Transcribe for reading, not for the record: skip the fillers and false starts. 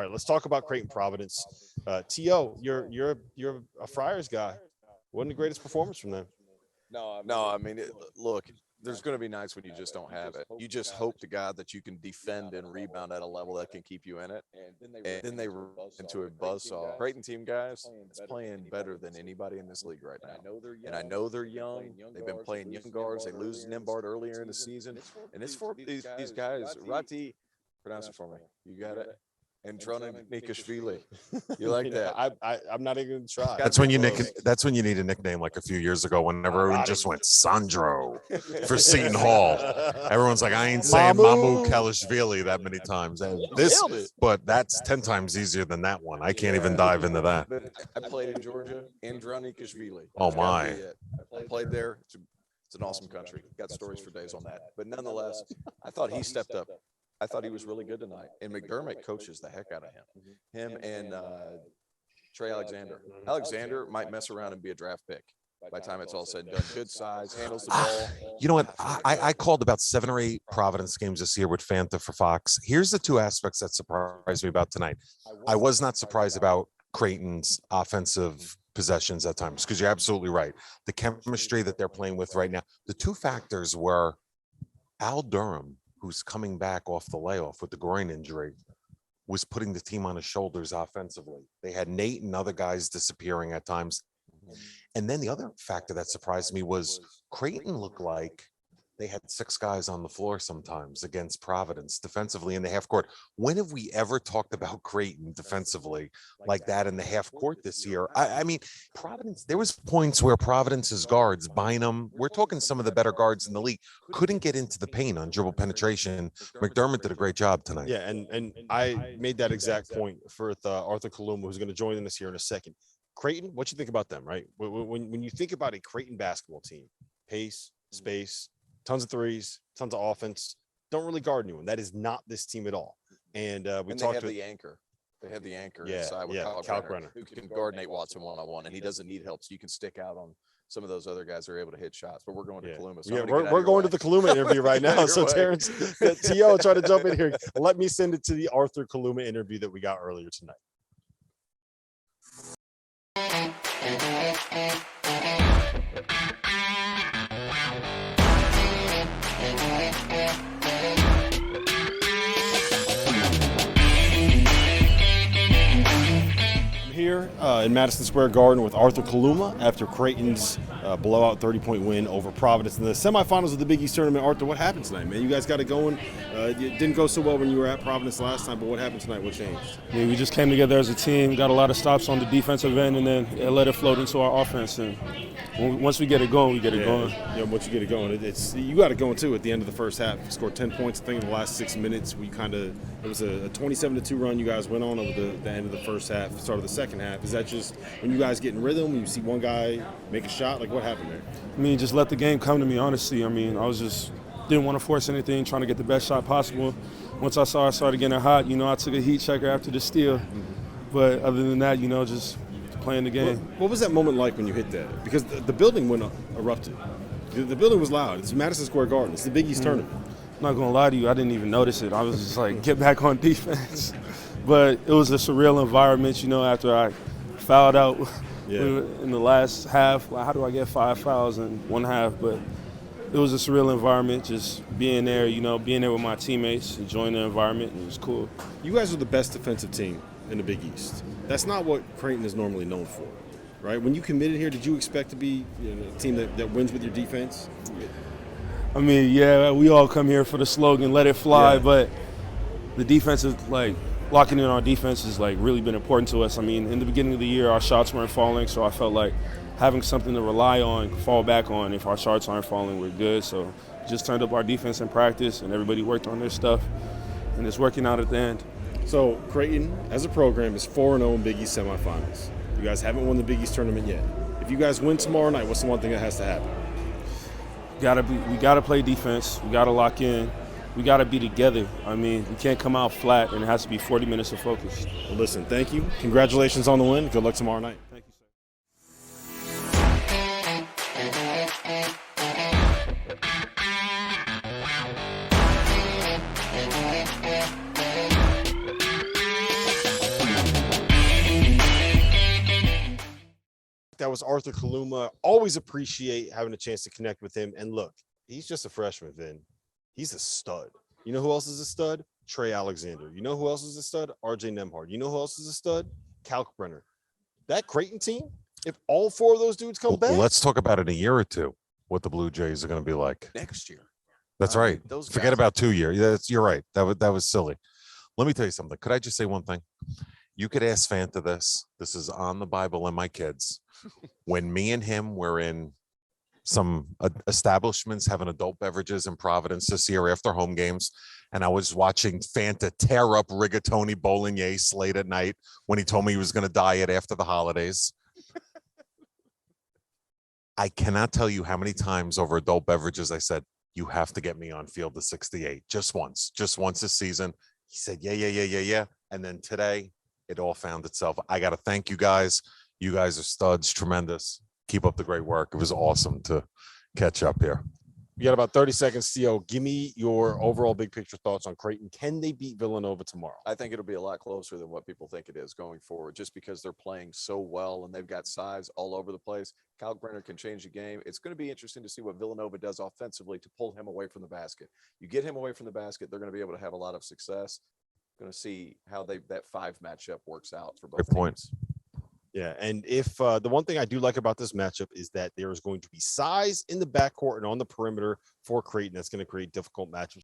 right, let's talk about Creighton Providence. T.O., you're a Friars guy. Wasn't the greatest performance from them? No, I mean, look, there's going to be nights when you just don't have it. You just hope to God that you can defend and rebound at a level that can keep you in it. And then they run into a buzzsaw. Creighton team guys, it's playing better than anybody in this league right now. And I know they're young. They've been playing young guards. They lose Nimbard earlier in the season. And it's for these guys. Rati, pronounce it for me. You got it? And Nikashvili. You like that? I'm not even going to try. That's when you need a nickname like a few years ago when everyone just went Sandro for Seton Hall. Everyone's like, I ain't saying Mamu Kalashvili that many times. But that's 10 times easier than that one. I can't even dive into that. I played in Georgia, Nikashvili. Oh my. I played there. It's an awesome country. Got stories for days on that. But nonetheless, I thought he stepped up. I thought he was really good tonight. And McDermott coaches the heck out of him. Him and Trey Alexander. Alexander might mess around and be a draft pick by the time it's all said and done. Good size, handles the ball. You know what? I called about 7 or 8 Providence games this year with Fanta for Fox. Here's the 2 aspects that surprised me about tonight. I was not surprised about Creighton's offensive possessions at times, because you're absolutely right. The chemistry that they're playing with right now. The 2 factors were Al Durham, who's coming back off the layoff with the groin injury, was putting the team on his shoulders offensively. They had Nate and other guys disappearing at times. And then the other factor that surprised me was Creighton looked like they had 6 guys on the floor sometimes against Providence defensively in the half court. When have we ever talked about Creighton defensively like that in the half court this year? I mean, Providence, there was points where Providence's guards, Bynum, we're talking some of the better guards in the league, couldn't get into the paint on dribble penetration. McDermott did a great job tonight. Yeah, and I made that exact point for Arthur Kaluma, who's going to join us here in a second. Creighton, what you think about them, right? When you think about a Creighton basketball team, pace, space, tons of threes, tons of offense, don't really guard anyone. That is not this team at all. And they have the anchor. They have the anchor inside with Cal Brenner, who can guard Nate Watson one-on-one, and he doesn't need help, so you can stick out on some of those other guys that are able to hit shots. But we're going to Kaluma. So we're going to the Kaluma interview right now. So Terrence, T.O., try to jump in here. Let me send it to the Arthur Kaluma interview that we got earlier tonight. Here in Madison Square Garden with Arthur Kaluma after Creighton's blowout 30-point win over Providence in the semifinals of the Big East tournament. Arthur, what happened tonight, man? You guys got it going. It didn't go so well when you were at Providence last time, but what happened tonight? What changed? Yeah, we just came together as a team, got a lot of stops on the defensive end, and then it let it float into our offense. And once we get it going, we get it going. Yeah, once you get it going, you got it going too at the end of the first half. You scored 10 points, I think, in the last 6 minutes. It was a 27-2 run you guys went on over the end of the first half, start of the second half. Is that just when you guys get in rhythm, when you see one guy make a shot? Like, what happened there? I mean, just let the game come to me, honestly. I mean, I was just didn't want to force anything, trying to get the best shot possible. Once I saw I started getting hot, I took a heat checker after the steal. But other than that, just playing the game. What was that moment like when you hit that? Because the building erupted. The building was loud. It's Madison Square Garden. It's the Big East tournament. I'm not going to lie to you. I didn't even notice it. I was just like, get back on defense. But it was a surreal environment, after I fouled out in the last half. How do I get 5 fouls in one half? But it was a surreal environment, just being there, being there with my teammates, enjoying the environment. It was cool. You guys are the best defensive team in the Big East. That's not what Creighton is normally known for, right? When you committed here, did you expect to be a team that wins with your defense? I mean, yeah, we all come here for the slogan, let it fly, but the defense is locking in on defense has really been important to us. I mean, in the beginning of the year, our shots weren't falling, so I felt like having something to rely on, fall back on. If our shots aren't falling, we're good. So just turned up our defense in practice, and everybody worked on their stuff, and it's working out at the end. So Creighton, as a program, is 4-0 in Big East semifinals. You guys haven't won the Big East tournament yet. If you guys win tomorrow night, what's the one thing that has to happen? We gotta play defense. We gotta lock in. We gotta be together. I mean, we can't come out flat, and it has to be 40 minutes of focus. Well, listen, thank you. Congratulations on the win. Good luck tomorrow night. Thank you, sir. That was Arthur Kaluma. Always appreciate having a chance to connect with him. And look, he's just a freshman, Vin. He's a stud. You know who else is a stud? Trey Alexander. You know who else is a stud? RJ Nemhard. You know who else is a stud? Kalkbrenner. That Creighton team, if all four of those dudes come back. Let's talk about in a year or two what the Blue Jays are going to be like next year. That's right. Forget about 2 years. You're right. That was silly. Let me tell you something. Could I just say one thing? You could ask Fanta this. This is on the Bible and my kids. When me and him were in some establishments having adult beverages in Providence this year after home games, and I was watching Fanta tear up rigatoni bolognese late at night when he told me he was going to diet after the holidays. I cannot tell you how many times over adult beverages I said, you have to get me on field of 68 just once this season. He said, yeah. And then today it all found itself. I got to thank you guys. You guys are studs, tremendous. Keep up the great work. It was awesome to catch up here. We got about 30 seconds, Theo. Give me your overall big picture thoughts on Creighton. Can they beat Villanova tomorrow? I think it'll be a lot closer than what people think it is going forward, just because they're playing so well and they've got size all over the place. Kalkbrenner can change the game. It's going to be interesting to see what Villanova does offensively to pull him away from the basket. You get him away from the basket, they're going to be able to have a lot of success. Going to see how that 5 matchup works out for both Good point. teams. Yeah, and if the one thing I do like about this matchup is that there is going to be size in the backcourt and on the perimeter for Creighton that's going to create difficult matchups.